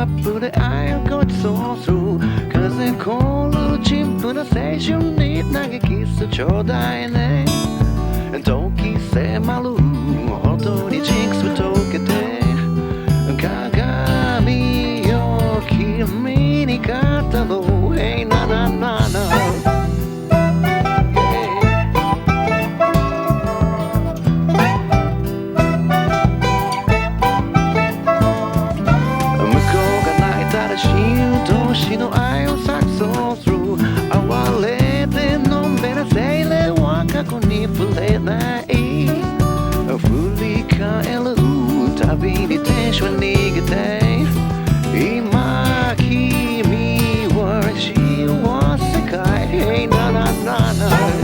カップで愛をごちそうする風凍る陳腐な青春に嘆きすちょうだいね時迫るほどにジンクスを溶けて鏡よ君に語ろう Hey なななな同士の愛を錯綜する哀れてのんべら精霊は過去に触れない振り返るたびにテンション逃げて今君は幸せかい Hey なななな